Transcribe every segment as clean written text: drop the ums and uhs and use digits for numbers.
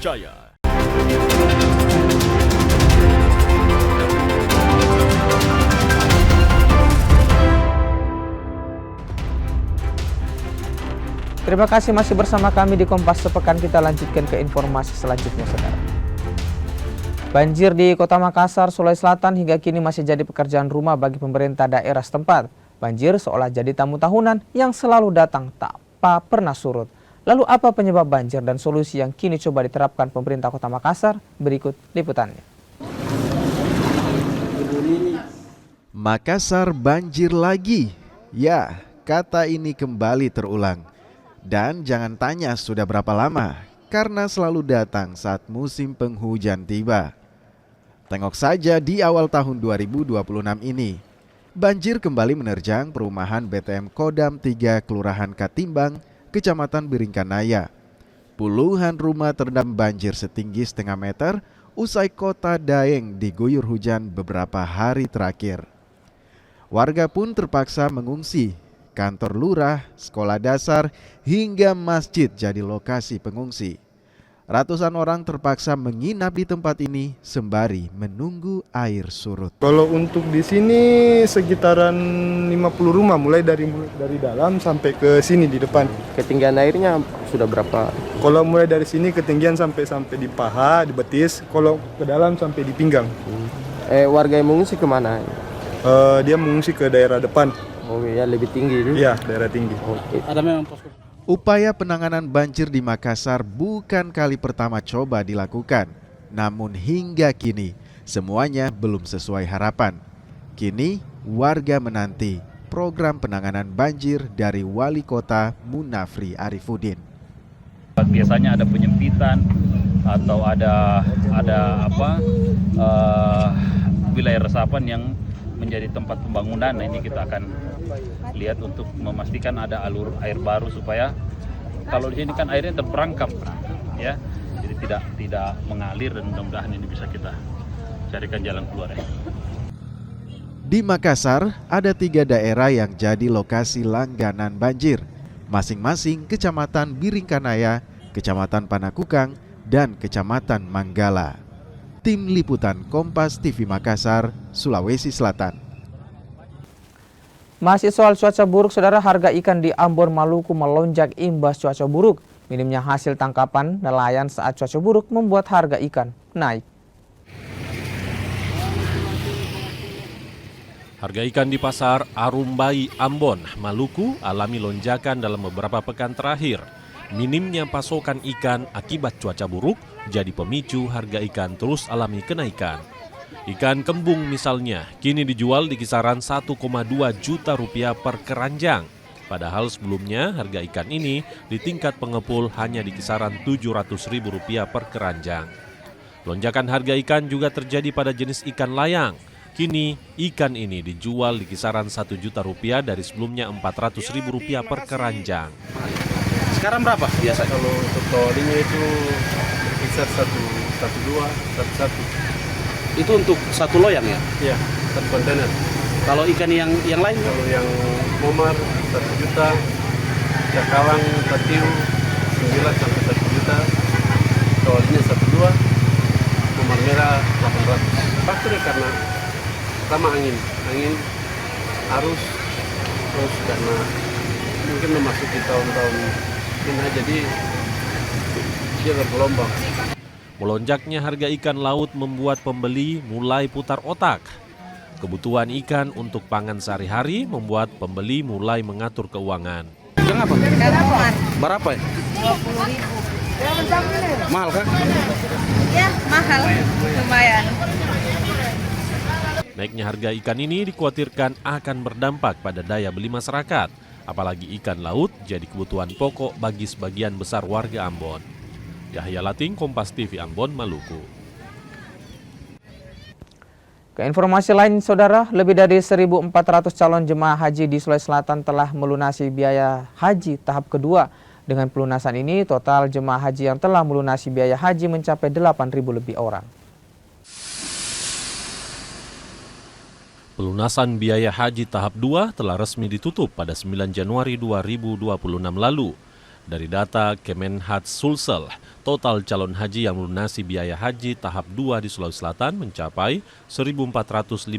terpercaya. Terima kasih masih bersama kami di Kompas Sepekan. Kita lanjutkan ke informasi selanjutnya, saudara. Banjir di Kota Makassar, Sulawesi Selatan hingga kini masih jadi pekerjaan rumah bagi pemerintah daerah setempat. Banjir seolah jadi tamu tahunan yang selalu datang tanpa pernah surut. Lalu apa penyebab banjir dan solusi yang kini coba diterapkan pemerintah Kota Makassar? Berikut liputannya. Makassar banjir lagi. Ya, kata ini kembali terulang. Dan jangan tanya sudah berapa lama, karena selalu datang saat musim penghujan tiba. Tengok saja di awal tahun 2026 ini, banjir kembali menerjang perumahan BTM Kodam 3 Kelurahan Katimbang, Kecamatan Biringkanaya. Puluhan rumah terendam banjir setinggi setengah meter usai kota Daeng diguyur hujan beberapa hari terakhir. Warga pun terpaksa mengungsi. Kantor lurah, sekolah dasar, hingga masjid jadi lokasi pengungsi. Ratusan orang terpaksa menginap di tempat ini sembari menunggu air surut. Kalau untuk di sini sekitaran 50 rumah, mulai dari dalam sampai ke sini di depan. Ketinggian airnya sudah berapa? Kalau mulai dari sini ketinggian sampai di paha, di betis. Kalau ke dalam sampai di pinggang. Warga yang mengungsi kemana? Dia mengungsi ke daerah depan. Oh ya, lebih tinggi itu? Iya, daerah tinggi. Ada memang posko. Upaya penanganan banjir di Makassar bukan kali pertama coba dilakukan. Namun hingga kini semuanya belum sesuai harapan. Kini warga menanti program penanganan banjir dari Wali Kota Munafri Arifudin. Biasanya ada penyempitan atau ada wilayah resapan yang menjadi tempat pembangunan. Nah, ini kita akan lihat untuk memastikan ada alur air baru supaya kalau di sini kan airnya terperangkap, ya, jadi tidak mengalir, dan mudah-mudahan ini bisa kita carikan jalan keluar ya. Di Makassar ada 3 daerah yang jadi lokasi langganan banjir, masing-masing Kecamatan Biringkanaya, Kecamatan Panakukang, dan Kecamatan Manggala. Tim Liputan Kompas TV Makassar, Sulawesi Selatan. Masih soal cuaca buruk, saudara, harga ikan di Ambon, Maluku melonjak imbas cuaca buruk. Minimnya hasil tangkapan nelayan saat cuaca buruk membuat harga ikan naik. Harga ikan di pasar Arumbai, Ambon, Maluku alami lonjakan dalam beberapa pekan terakhir. Minimnya pasokan ikan akibat cuaca buruk jadi pemicu harga ikan terus alami kenaikan. Ikan kembung misalnya kini dijual di kisaran 1,2 juta rupiah per keranjang. Padahal sebelumnya harga ikan ini di tingkat pengepul hanya di kisaran 700 ribu rupiah per keranjang. Lonjakan harga ikan juga terjadi pada jenis ikan layang. Kini ikan ini dijual di kisaran 1 juta rupiah dari sebelumnya 400 ribu rupiah per keranjang. Sekarang berapa biasa? Kalau untuk tolinya itu berkisar 1,2, 1,1. Itu untuk satu loyang ya? Iya, 1 kontainer. Kalau ikan yang lain? Kalau yang momar 1 juta, cakalang, tatiu 9 sampai 1 juta, tolinya 1,2, momar merah 800. Faktornya karena pertama angin arus, terus karena mungkin memasuki tahun-tahun ini, jadi dia bergelombang. Melonjaknya harga ikan laut membuat pembeli mulai putar otak. Kebutuhan ikan untuk pangan sehari-hari membuat pembeli mulai mengatur keuangan. Yang apa? Berapa ya? 20.000. Mahal kah? Ya, mahal. Lumayan. Naiknya harga ikan ini dikhawatirkan akan berdampak pada daya beli masyarakat. Apalagi ikan laut jadi kebutuhan pokok bagi sebagian besar warga Ambon. Yahya Lating, Kompas TV Ambon, Maluku. Ke informasi lain, saudara, lebih dari 1.400 calon jemaah haji di Sulawesi Selatan telah melunasi biaya haji tahap kedua. Dengan pelunasan ini, total jemaah haji yang telah melunasi biaya haji mencapai 8.000 lebih orang. Pelunasan biaya haji tahap 2 telah resmi ditutup pada 9 Januari 2026 lalu. Dari data Kemenhad Sulsel, total calon haji yang melunasi biaya haji tahap 2 di Sulawesi Selatan mencapai 1.458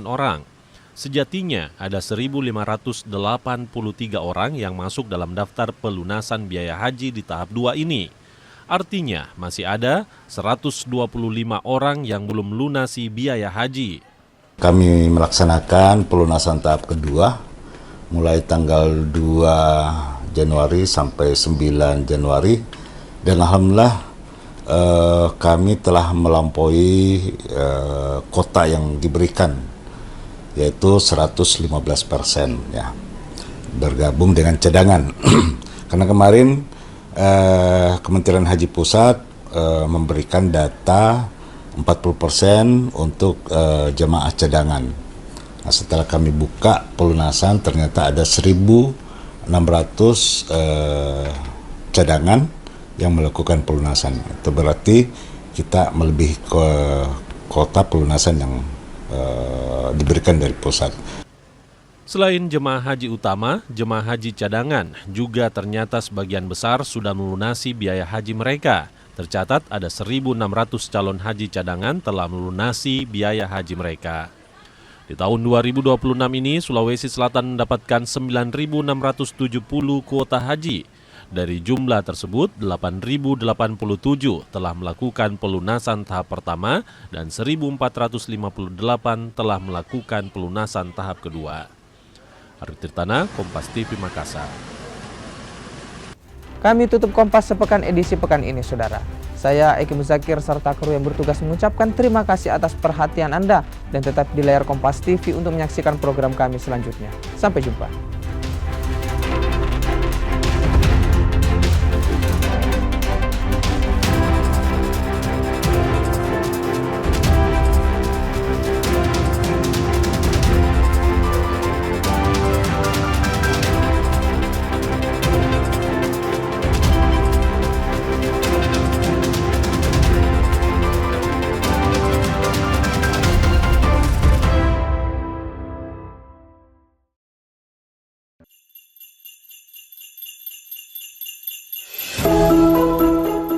orang. Sejatinya ada 1.583 orang yang masuk dalam daftar pelunasan biaya haji di tahap 2 ini. Artinya masih ada 125 orang yang belum melunasi biaya haji. Kami melaksanakan pelunasan tahap kedua mulai tanggal 2 Januari sampai 9 Januari dan alhamdulillah kami telah melampaui kota yang diberikan yaitu 115% ya, bergabung dengan cadangan. Karena kemarin Kementerian Haji Pusat memberikan data 40% untuk jemaah cadangan. Nah, setelah kami buka pelunasan ternyata ada 1.600 cadangan yang melakukan pelunasan. Itu berarti kita melebihi ke kota pelunasan yang diberikan dari pusat. Selain jemaah haji utama, jemaah haji cadangan juga ternyata sebagian besar sudah melunasi biaya haji mereka. Tercatat ada 1.600 calon haji cadangan telah melunasi biaya haji mereka. Di tahun 2026 ini, Sulawesi Selatan mendapatkan 9.670 kuota haji. Dari jumlah tersebut, 8.087 telah melakukan pelunasan tahap pertama dan 1.458 telah melakukan pelunasan tahap kedua. Arif Tirtana, Kompas TV Makassar. Kami tutup Kompas Sepekan edisi pekan ini, saudara. Saya Eki Muzakir serta kru yang bertugas mengucapkan terima kasih atas perhatian Anda dan tetap di layar Kompas TV untuk menyaksikan program kami selanjutnya. Sampai jumpa.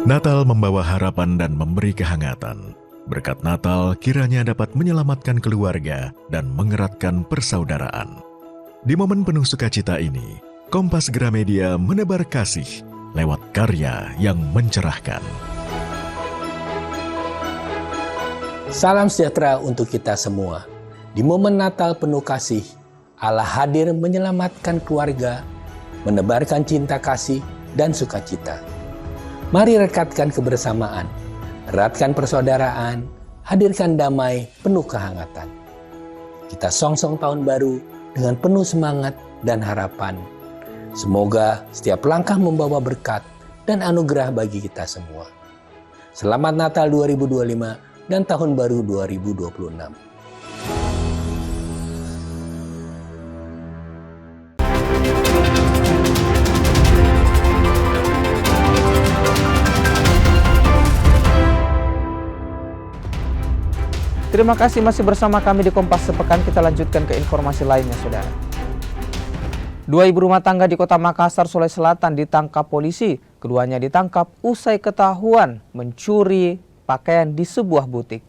Natal membawa harapan dan memberi kehangatan. Berkat Natal kiranya dapat menyelamatkan keluarga dan mengeratkan persaudaraan. Di momen penuh sukacita ini, Kompas Gramedia menebar kasih lewat karya yang mencerahkan. Salam sejahtera untuk kita semua. Di momen Natal penuh kasih, Allah hadir menyelamatkan keluarga, menebarkan cinta kasih dan sukacita. Mari rekatkan kebersamaan, eratkan persaudaraan, hadirkan damai penuh kehangatan. Kita songsong tahun baru dengan penuh semangat dan harapan. Semoga setiap langkah membawa berkat dan anugerah bagi kita semua. Selamat Natal 2025 dan Tahun Baru 2026. Terima kasih masih bersama kami di Kompas Sepekan. Kita lanjutkan ke informasi lainnya, saudara. 2 ibu rumah tangga di Kota Makassar, Sulawesi Selatan ditangkap polisi. Keduanya ditangkap usai ketahuan mencuri pakaian di sebuah butik.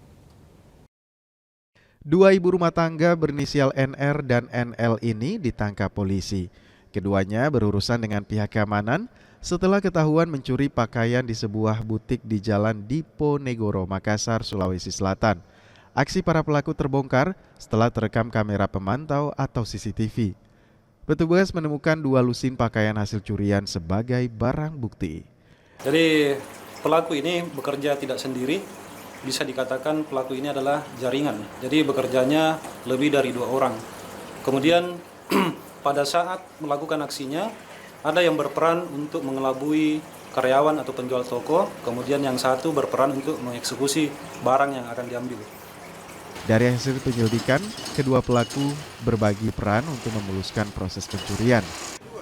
2 ibu rumah tangga berinisial NR dan NL ini ditangkap polisi. Keduanya berurusan dengan pihak keamanan setelah ketahuan mencuri pakaian di sebuah butik di Jalan Diponegoro, Makassar, Sulawesi Selatan. Aksi para pelaku terbongkar setelah terekam kamera pemantau atau CCTV. Petugas menemukan 2 lusin pakaian hasil curian sebagai barang bukti. Jadi pelaku ini bekerja tidak sendiri, bisa dikatakan pelaku ini adalah jaringan. Jadi bekerjanya lebih dari 2 orang. Kemudian pada saat melakukan aksinya, ada yang berperan untuk mengelabui karyawan atau penjual toko, kemudian yang satu berperan untuk mengeksekusi barang yang akan diambil. Dari hasil penyelidikan, kedua pelaku berbagi peran untuk memuluskan proses pencurian.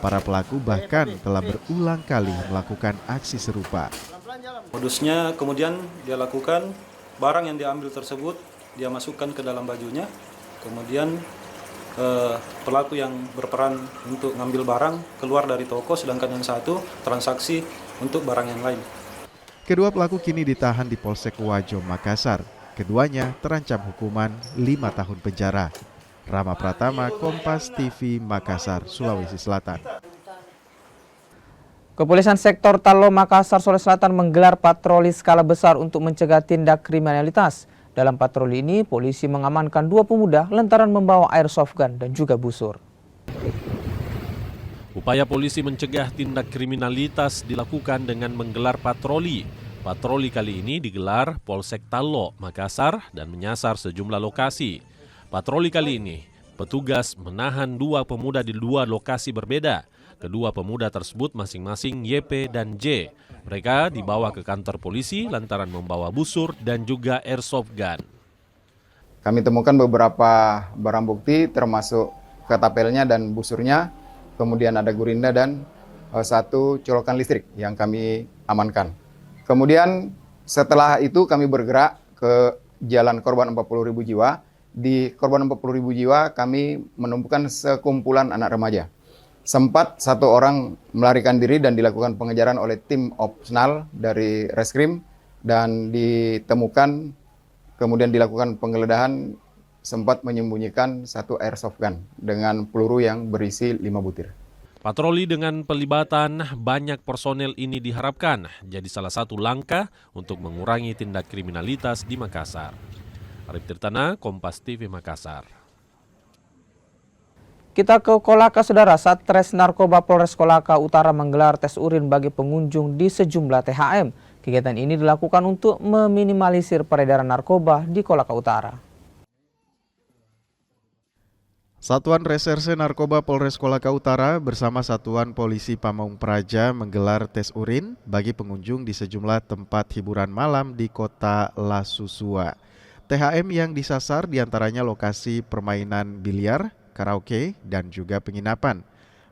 Para pelaku bahkan telah berulang kali melakukan aksi serupa. Modusnya kemudian dia lakukan, barang yang diambil tersebut dia masukkan ke dalam bajunya, kemudian pelaku yang berperan untuk ngambil barang keluar dari toko, sedangkan yang satu transaksi untuk barang yang lain. Kedua pelaku kini ditahan di Polsek Wajo, Makassar. Keduanya terancam hukuman 5 tahun penjara. Rama Pratama, Kompas TV, Makassar, Sulawesi Selatan. Kepolisian sektor Talo, Makassar, Sulawesi Selatan menggelar patroli skala besar untuk mencegah tindak kriminalitas. Dalam patroli ini, polisi mengamankan 2 pemuda lantaran membawa airsoft gun dan juga busur. Upaya polisi mencegah tindak kriminalitas dilakukan dengan menggelar patroli. Patroli kali ini digelar Polsek Talo, Makassar dan menyasar sejumlah lokasi. Patroli kali ini, petugas menahan 2 pemuda di 2 lokasi berbeda. Kedua pemuda tersebut masing-masing YP dan J. Mereka dibawa ke kantor polisi lantaran membawa busur dan juga airsoft gun. Kami temukan beberapa barang bukti termasuk ketapelnya dan busurnya. Kemudian ada gurinda dan 1 colokan listrik yang kami amankan. Kemudian setelah itu kami bergerak ke jalan korban 40.000 jiwa. Di korban 40.000 jiwa kami menemukan sekumpulan anak remaja. Sempat 1 orang melarikan diri dan dilakukan pengejaran oleh tim opsional dari Reskrim dan ditemukan, kemudian dilakukan penggeledahan, sempat menyembunyikan 1 airsoft gun dengan peluru yang berisi 5 butir. Patroli dengan pelibatan banyak personel ini diharapkan jadi salah satu langkah untuk mengurangi tindak kriminalitas di Makassar. Arif Tirtana, Kompas TV, Makassar. Kita ke Kolaka, Saudara. Satres Narkoba Polres Kolaka Utara menggelar tes urin bagi pengunjung di sejumlah THM. Kegiatan ini dilakukan untuk meminimalisir peredaran narkoba di Kolaka Utara. Satuan Reserse Narkoba Polres Kolaka Utara bersama Satuan Polisi Pamong Praja menggelar tes urin bagi pengunjung di sejumlah tempat hiburan malam di kota La Susua. THM yang disasar diantaranya lokasi permainan biliar, karaoke, dan juga penginapan.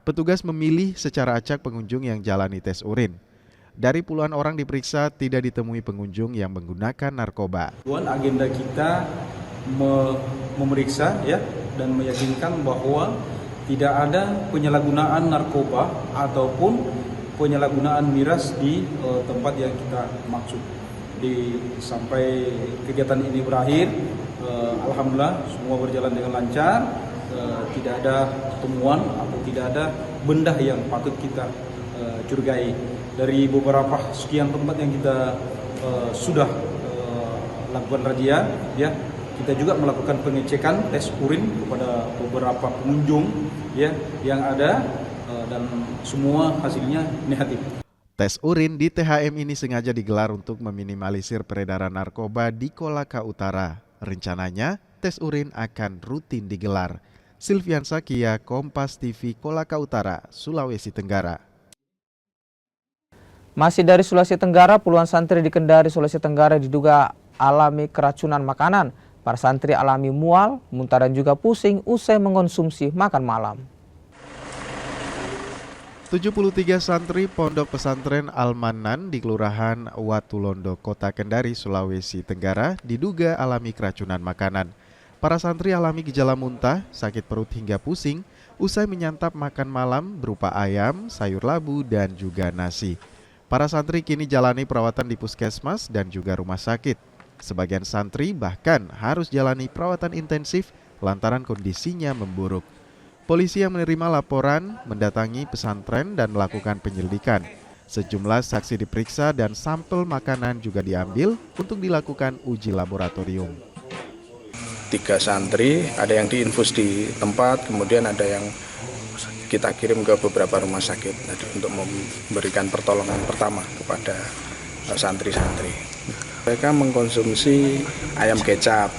Petugas memilih secara acak pengunjung yang jalani tes urin. Dari puluhan orang diperiksa, tidak ditemui pengunjung yang menggunakan narkoba. Agenda kita memeriksa dan meyakinkan bahwa tidak ada penyalahgunaan narkoba ataupun penyalahgunaan miras di tempat yang kita maksud. Sampai kegiatan ini berakhir, alhamdulillah semua berjalan dengan lancar, tidak ada temuan atau tidak ada benda yang patut kita curigai. Dari beberapa sekian tempat yang kita sudah lakukan razia, kita juga melakukan pengecekan tes urin kepada beberapa pengunjung yang ada dan semua hasilnya negatif. Tes urin di THM ini sengaja digelar untuk meminimalisir peredaran narkoba di Kolaka Utara. Rencananya, tes urin akan rutin digelar. Silvian Sakia, Kompas TV, Kolaka Utara, Sulawesi Tenggara. Masih dari Sulawesi Tenggara, puluhan santri di Kendari, Sulawesi Tenggara diduga alami keracunan makanan. Para santri alami mual, muntah dan juga pusing usai mengonsumsi makan malam. 73 santri Pondok Pesantren Al-Manan di Kelurahan Watulondo, Kota Kendari, Sulawesi Tenggara diduga alami keracunan makanan. Para santri alami gejala muntah, sakit perut hingga pusing usai menyantap makan malam berupa ayam, sayur labu, dan juga nasi. Para santri kini jalani perawatan di puskesmas dan juga rumah sakit. Sebagian santri bahkan harus jalani perawatan intensif lantaran kondisinya memburuk. Polisi yang menerima laporan mendatangi pesantren dan melakukan penyelidikan. Sejumlah saksi diperiksa dan sampel makanan juga diambil untuk dilakukan uji laboratorium. 3 santri, ada yang diinfus di tempat, kemudian ada yang kita kirim ke beberapa rumah sakit untuk memberikan pertolongan pertama kepada santri-santri. Mereka mengkonsumsi ayam kecap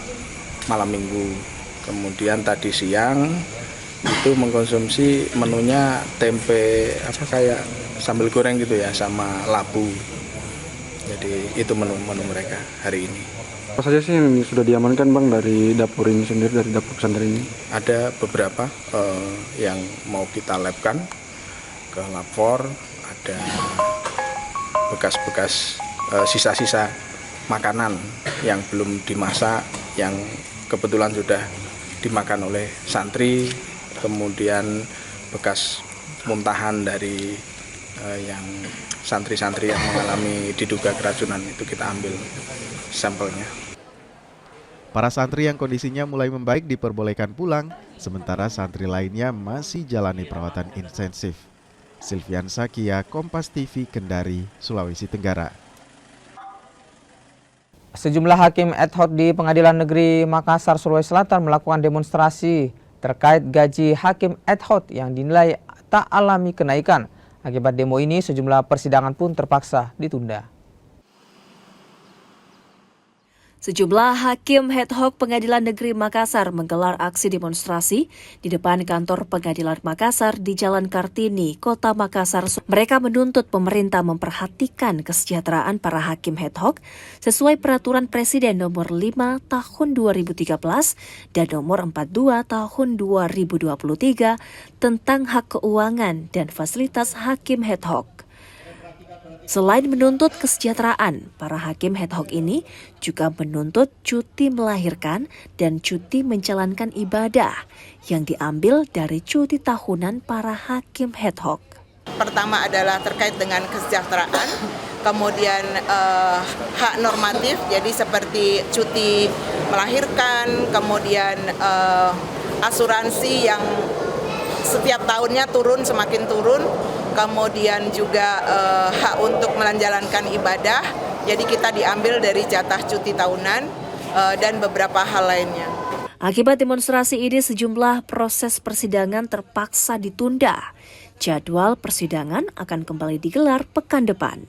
malam minggu, kemudian tadi siang itu mengkonsumsi menunya tempe kayak sambal goreng gitu ya, sama labu. Jadi itu menu mereka hari ini. Apa saja sih yang sudah diamankan Bang dari dapur ini sendiri, dari dapur pesantren ini? Ada beberapa yang mau kita labkan ke lapor, ada bekas-bekas sisa-sisa makanan yang belum dimasak, yang kebetulan sudah dimakan oleh santri, kemudian bekas muntahan dari yang santri-santri yang mengalami diduga keracunan itu kita ambil sampelnya. Para santri yang kondisinya mulai membaik diperbolehkan pulang, sementara santri lainnya masih jalani perawatan intensif. Silvian Sakia, Kompas TV, Kendari, Sulawesi Tenggara. Sejumlah hakim ad hoc di Pengadilan Negeri Makassar, Sulawesi Selatan melakukan demonstrasi terkait gaji hakim ad hoc yang dinilai tak alami kenaikan. Akibat demo ini, sejumlah persidangan pun terpaksa ditunda. Sejumlah hakim ad hoc Pengadilan Negeri Makassar menggelar aksi demonstrasi di depan kantor Pengadilan Makassar di Jalan Kartini, Kota Makassar. Mereka menuntut pemerintah memperhatikan kesejahteraan para hakim ad hoc sesuai Peraturan Presiden Nomor 5 Tahun 2013 dan Nomor 42 Tahun 2023 tentang hak keuangan dan fasilitas hakim ad hoc. Selain menuntut kesejahteraan, para hakim ad hoc ini juga menuntut cuti melahirkan dan cuti menjalankan ibadah yang diambil dari cuti tahunan para hakim ad hoc. Pertama adalah terkait dengan kesejahteraan, kemudian hak normatif, jadi seperti cuti melahirkan, kemudian asuransi yang setiap tahunnya turun, semakin turun, kemudian juga hak untuk menjalankan ibadah, jadi kita diambil dari jatah cuti tahunan dan beberapa hal lainnya. Akibat demonstrasi ini, sejumlah proses persidangan terpaksa ditunda. Jadwal persidangan akan kembali digelar pekan depan.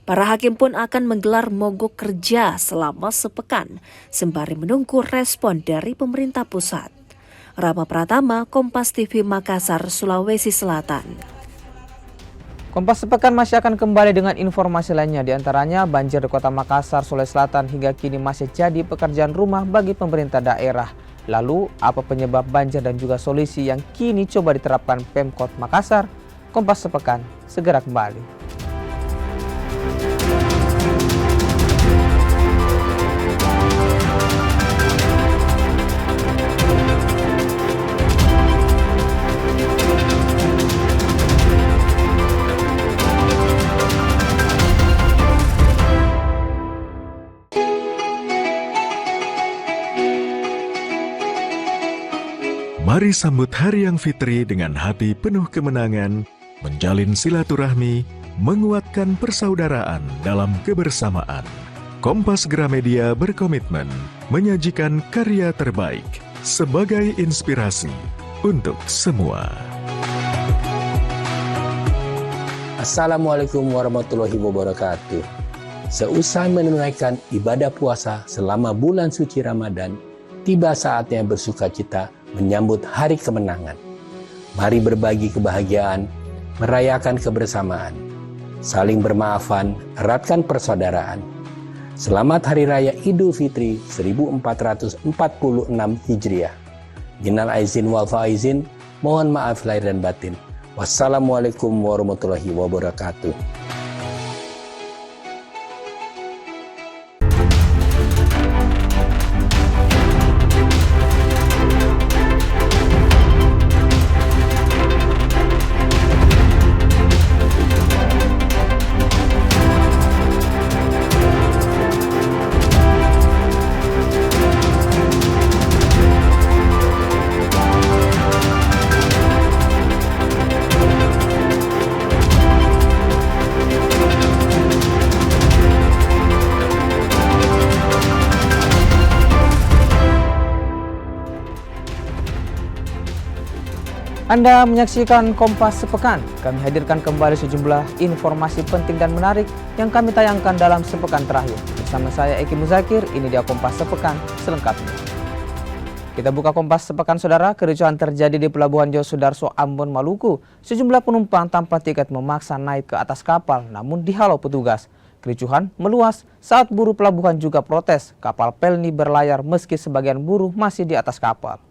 Para hakim pun akan menggelar mogok kerja selama sepekan, sembari menunggu respon dari pemerintah pusat. Rama Pratama, Kompas TV Makassar, Sulawesi Selatan. Kompas Sepekan masih akan kembali dengan informasi lainnya, diantaranya banjir di Kota Makassar, Sulawesi Selatan hingga kini masih jadi pekerjaan rumah bagi pemerintah daerah. Lalu, apa penyebab banjir dan juga solusi yang kini coba diterapkan Pemkot Makassar? Kompas Sepekan segera kembali. Mari sambut Hari Yang Fitri dengan hati penuh kemenangan, menjalin silaturahmi, menguatkan persaudaraan dalam kebersamaan. Kompas Gramedia berkomitmen menyajikan karya terbaik sebagai inspirasi untuk semua. Assalamualaikum warahmatullahi wabarakatuh. Seusai menunaikan ibadah puasa selama bulan suci Ramadan, tiba saatnya bersukacita menyambut hari kemenangan. Mari berbagi kebahagiaan, merayakan kebersamaan, saling bermaafan, eratkan persaudaraan. Selamat Hari Raya Idul Fitri 1446 Hijriah. Minal aizin wal faizin, mohon maaf lahir dan batin. Wassalamualaikum warahmatullahi wabarakatuh. Anda menyaksikan Kompas Sepekan. Kami hadirkan kembali sejumlah informasi penting dan menarik yang kami tayangkan dalam sepekan terakhir. Bersama saya Eki Muzakir, ini dia Kompas Sepekan selengkapnya. Kita buka Kompas Sepekan, saudara. Kericuhan terjadi di Pelabuhan Yosudarso, Ambon, Maluku. Sejumlah penumpang tanpa tiket memaksa naik ke atas kapal, namun dihalau petugas. Kericuhan meluas saat buruh pelabuhan juga protes. Kapal Pelni berlayar meski sebagian buruh masih di atas kapal.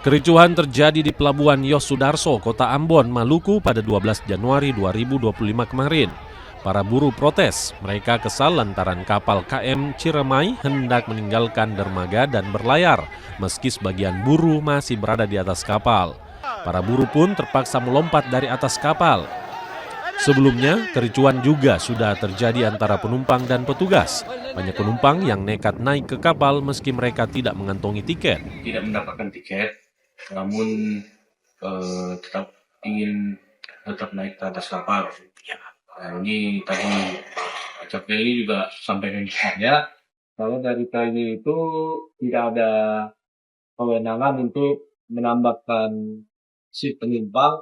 Kericuhan terjadi di Pelabuhan Yosudarso, Kota Ambon, Maluku pada 12 Januari 2025 kemarin. Para buruh protes, mereka kesal lantaran kapal KM Ciremai hendak meninggalkan dermaga dan berlayar, meski sebagian buruh masih berada di atas kapal. Para buruh pun terpaksa melompat dari atas kapal. Sebelumnya, kericuan juga sudah terjadi antara penumpang dan petugas. Banyak penumpang yang nekat naik ke kapal meski mereka tidak mengantongi tiket. Tidak mendapatkan tiket, namun tetap ingin naik ke atas kapal. Nah, ini tadi Capelli juga sampaikan ke saya, kalau dari TNI itu tidak ada kewenangan untuk menambahkan si penumpang,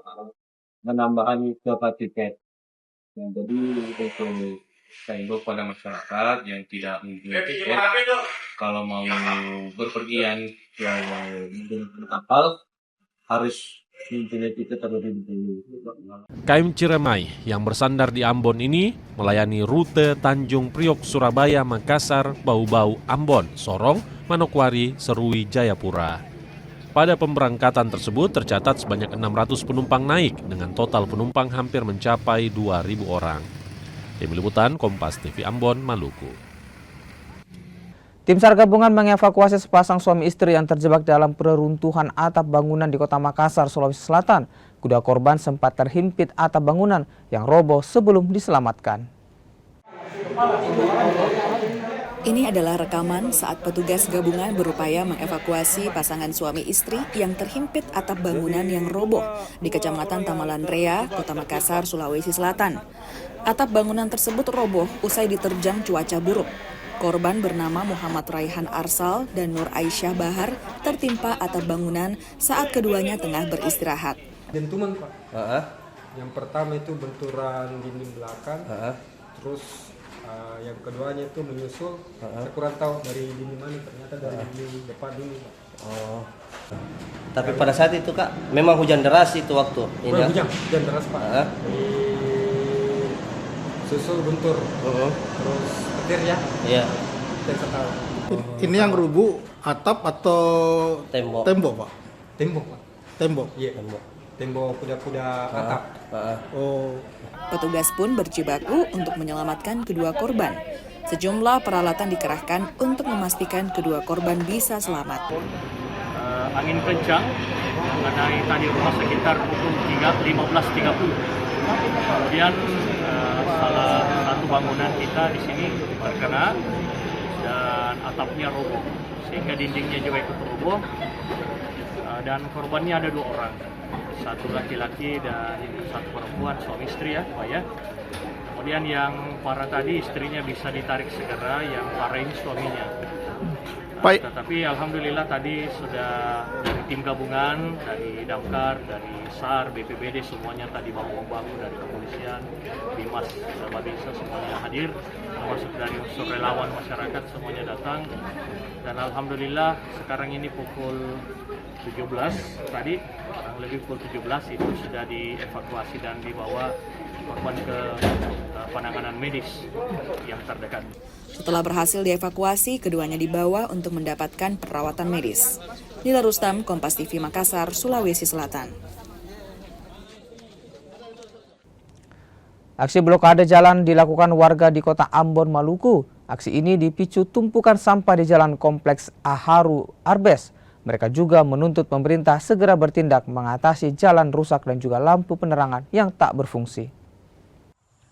menambahkan kuota tiket. Nah, jadi untuk saya himbau pada masyarakat yang tidak mempunyai tiket, kalau mau berpergian yang menggunakan kapal harus mempunyai tiket terlebih dahulu. KM Ciremai yang bersandar di Ambon ini melayani rute Tanjung Priok, Surabaya, Makassar, Bau-Bau, Ambon, Sorong, Manokwari, Serui, Jayapura. Pada pemberangkatan tersebut tercatat sebanyak 600 penumpang naik dengan total penumpang hampir mencapai 2.000 orang. Tim Liputan Kompas TV Ambon, Maluku. Tim SAR gabungan mengevakuasi sepasang suami istri yang terjebak dalam reruntuhan atap bangunan di Kota Makassar, Sulawesi Selatan. Kedua korban sempat terhimpit atap bangunan yang roboh sebelum diselamatkan. Ini adalah rekaman saat petugas gabungan berupaya mengevakuasi pasangan suami istri yang terhimpit atap bangunan yang roboh di Kecamatan Tamalan Rea, Kota Makassar, Sulawesi Selatan. Atap bangunan tersebut roboh usai diterjang cuaca buruk. Korban bernama Muhammad Raihan Arsal dan Nur Aisyah Bahar tertimpa atap bangunan saat keduanya tengah beristirahat. Dentuman, Pak. Yang pertama itu benturan dinding belakang, terus yang keduanya itu menyusul. Saya kurang tahu dari dinding mana, ternyata dari dinding depan dulu, Pak. Oh. Tapi pada saat itu, Kak, memang hujan deras itu waktu. Hujan deras, Pak. Susul bentur, terus petir ya? Iya. Ini yang rubuh atap atau tembok? Tembok, Pak. Tembok, Pak. Tembok. Iya, tembok kuda-kuda atap. Oh. Petugas pun berjibaku untuk menyelamatkan kedua korban. Sejumlah peralatan dikerahkan untuk memastikan kedua korban bisa selamat. Angin kencang mengenai tadi rumah sekitar pukul 15.30. Kemudian salah satu bangunan kita di sini terkena dan atapnya roboh, sehingga dindingnya juga ikut roboh. Dan korbannya ada 2 orang, satu laki-laki dan satu perempuan, suami istri ya, Pak ya. Kemudian yang parah tadi istrinya bisa ditarik segera, yang parah ini suaminya. Tetapi alhamdulillah tadi sudah dari tim gabungan, dari Damkar, dari SAR, BPBD semuanya tadi bahu-bahu dari kepolisian, Bimas, Babinsa semuanya hadir, termasuk dari unsur relawan masyarakat semuanya datang. Dan alhamdulillah sekarang ini pukul 17 tadi, kurang lebih pukul 17 itu sudah dievakuasi dan dibawa korban ke penanganan medis yang terdekat. Setelah berhasil dievakuasi, keduanya dibawa untuk mendapatkan perawatan medis. Nila Rustam, Kompas TV Makassar, Sulawesi Selatan. Aksi blokade jalan dilakukan warga di Kota Ambon, Maluku. Aksi ini dipicu tumpukan sampah di jalan kompleks Aharu Arbes. Mereka juga menuntut pemerintah segera bertindak mengatasi jalan rusak dan juga lampu penerangan yang tak berfungsi.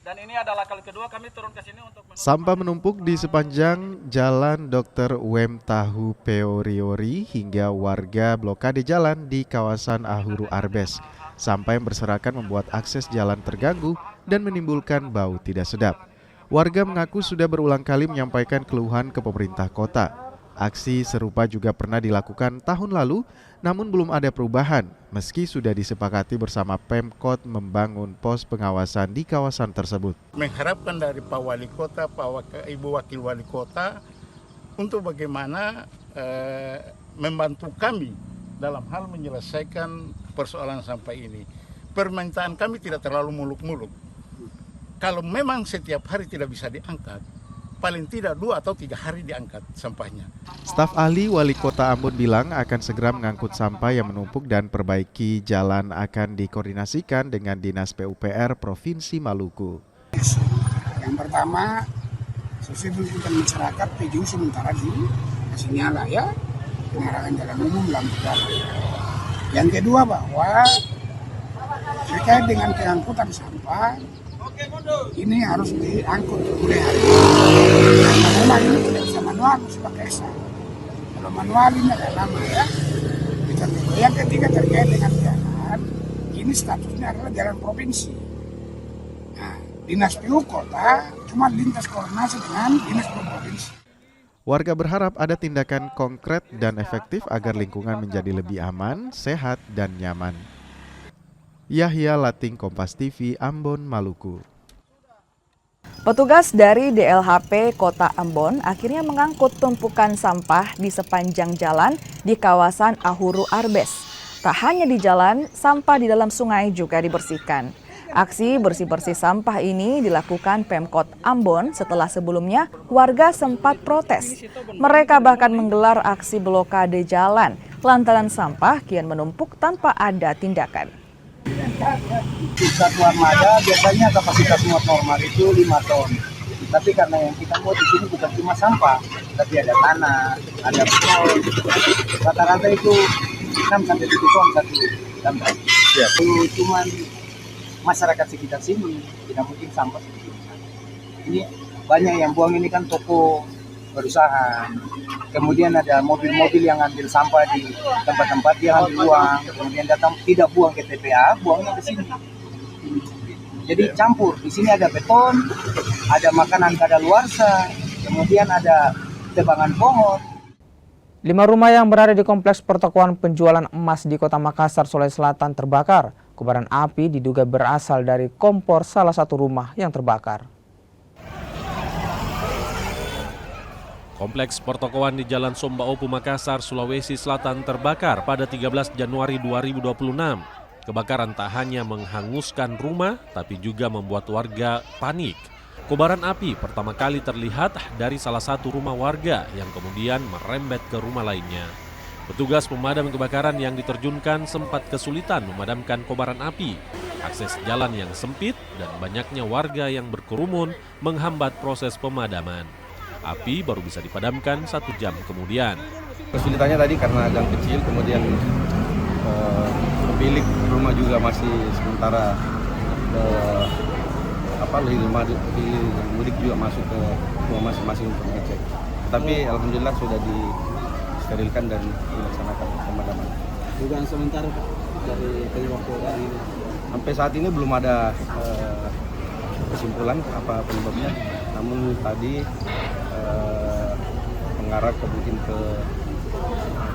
Dan ini adalah kali kedua kami turun ke sini untuk sampah menumpuk di sepanjang Jalan Dr. Wem Tahu Peoriori hingga warga blokade jalan di kawasan Ahuru Arbes. Sampah yang berserakan membuat akses jalan terganggu dan menimbulkan bau tidak sedap. Warga mengaku sudah berulang kali menyampaikan keluhan ke pemerintah kota. Aksi serupa juga pernah dilakukan tahun lalu, namun belum ada perubahan meski sudah disepakati bersama Pemkot membangun pos pengawasan di kawasan tersebut. Mengharapkan dari Pak Wali Kota, Ibu Wakil Wali Kota untuk bagaimana membantu kami dalam hal menyelesaikan persoalan sampah ini. Permintaan kami tidak terlalu muluk-muluk. Kalau memang setiap hari tidak bisa diangkat, paling tidak 2 atau 3 hari diangkat sampahnya. Staf ahli Wali Kota Ambon bilang akan segera mengangkut sampah yang menumpuk dan perbaiki jalan akan dikoordinasikan dengan Dinas PUPR Provinsi Maluku. Yang pertama, sesuai tuntutan masyarakat, PJU sementara dikasih nyala ya, penerangan jalan umum lampu jalan. Yang kedua bahwa terkait dengan pengangkutan sampah, ini harus diangkut mulai hari ini. Karena memang ini tidak bisa manual, harus pakai esa. Kalau manual ini agak lama ya. Yang ketiga terkait dengan jalan, ini statusnya adalah jalan provinsi. Nah, Dinas PU Kota cuma lintas koordinasi dengan Dinas PU Provinsi. Warga berharap ada tindakan konkret dan efektif agar lingkungan menjadi lebih aman, sehat, dan nyaman. Yahya Lating, Kompas TV, Ambon, Maluku. Petugas dari DLHP Kota Ambon akhirnya mengangkut tumpukan sampah di sepanjang jalan di kawasan Ahuru Arbes. Tak hanya di jalan, sampah di dalam sungai juga dibersihkan. Aksi bersih-bersih sampah ini dilakukan Pemkot Ambon setelah sebelumnya warga sempat protes. Mereka bahkan menggelar aksi blokade jalan lantaran sampah kian menumpuk tanpa ada tindakan. Satu armada biasanya kapasitas muat normal itu 5 ton. Tapi karena yang kita muat di sini bukan cuma sampah, tapi ada tanah, ada beton. Rata-rata itu 6 sampai 7 ton satu dampak. Itu cuma masyarakat sekitar sini, tidak mungkin sampah seperti ini. Ini banyak yang buang, ini kan toko perusahaan. Kemudian ada mobil-mobil yang ambil sampah di tempat-tempat dia ambil buang, kemudian datang tidak buang ke TPA, buangnya ke sini. Jadi campur. Di sini ada beton, ada makanan kadaluarsa, kemudian ada tebangan pohon. 5 rumah yang berada di kompleks pertokoan penjualan emas di Kota Makassar, Sulawesi Selatan terbakar. Kobaran api diduga berasal dari kompor salah satu rumah yang terbakar. Kompleks pertokoan di Jalan Sombaopu, Makassar, Sulawesi Selatan terbakar pada 13 Januari 2026. Kebakaran tak hanya menghanguskan rumah, tapi juga membuat warga panik. Kobaran api pertama kali terlihat dari salah satu rumah warga yang kemudian merembet ke rumah lainnya. Petugas pemadam kebakaran yang diterjunkan sempat kesulitan memadamkan kobaran api. Akses jalan yang sempit dan banyaknya warga yang berkerumun menghambat proses pemadaman. Api baru bisa dipadamkan 1 jam kemudian. Kesulitannya tadi karena gang kecil, kemudian pemilik rumah juga masih sementara mudik juga masuk ke rumah masing-masing untuk mengecek. Tapi alhamdulillah sudah disterilkan dan dilaksanakan pemadaman. Dugaan sementara dari penyebab kebakaran ini? Sampai saat ini belum ada kesimpulan apa penyebabnya. Namun tadi mengarah ke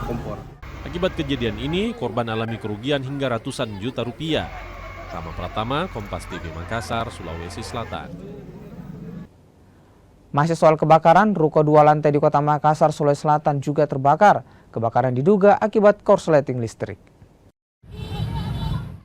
kompor. Akibat kejadian ini, korban alami kerugian hingga ratusan juta rupiah. Rama Pratama, Kompas TV Makassar, Sulawesi Selatan. Masih soal kebakaran, ruko 2 lantai di Kota Makassar, Sulawesi Selatan juga terbakar. Kebakaran diduga akibat korsleting listrik.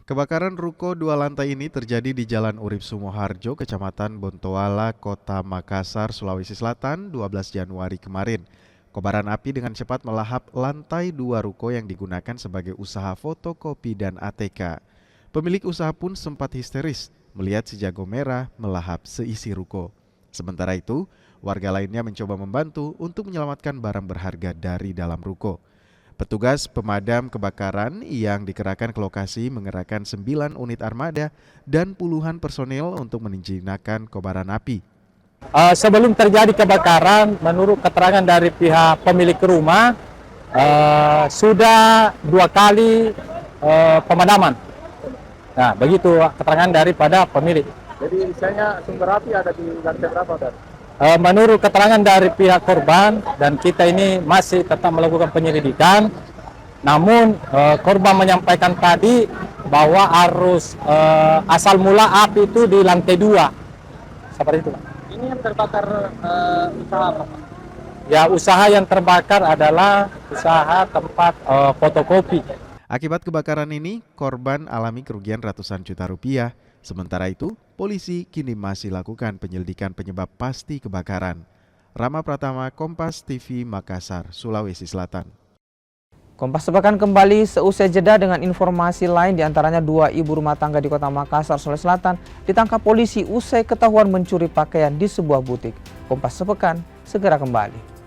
Kebakaran ruko 2 lantai ini terjadi di Jalan Urip Sumoharjo, Kecamatan Bontoala, Kota Makassar, Sulawesi Selatan, 12 Januari kemarin. Kobaran api dengan cepat melahap lantai 2 ruko yang digunakan sebagai usaha fotokopi dan ATK. Pemilik usaha pun sempat histeris melihat si jago merah melahap seisi ruko. Sementara itu, warga lainnya mencoba membantu untuk menyelamatkan barang berharga dari dalam ruko. Petugas pemadam kebakaran yang dikerahkan ke lokasi mengerahkan 9 unit armada dan puluhan personel untuk menjinakkan kobaran api. Sebelum terjadi kebakaran, menurut keterangan dari pihak pemilik rumah, sudah 2 kali pemadaman. Nah, begitu keterangan daripada pemilik. Jadi misalnya sumber api ada di lantai berapa, Dan? Menurut keterangan dari pihak korban, dan kita ini masih tetap melakukan penyelidikan, namun korban menyampaikan tadi bahwa arus asal mula api itu di lantai 2. Seperti itu, Pak. Ini yang terbakar usaha apa, Pak? Ya, usaha yang terbakar adalah usaha tempat fotokopi. Akibat kebakaran ini, korban alami kerugian ratusan juta rupiah. Sementara itu, polisi kini masih lakukan penyelidikan penyebab pasti kebakaran. Rama Pratama, Kompas TV Makassar, Sulawesi Selatan. Kompas Sepekan kembali seusai jeda dengan informasi lain, diantaranya 2 ibu rumah tangga di Kota Makassar, Sulawesi Selatan ditangkap polisi usai ketahuan mencuri pakaian di sebuah butik. Kompas Sepekan segera kembali.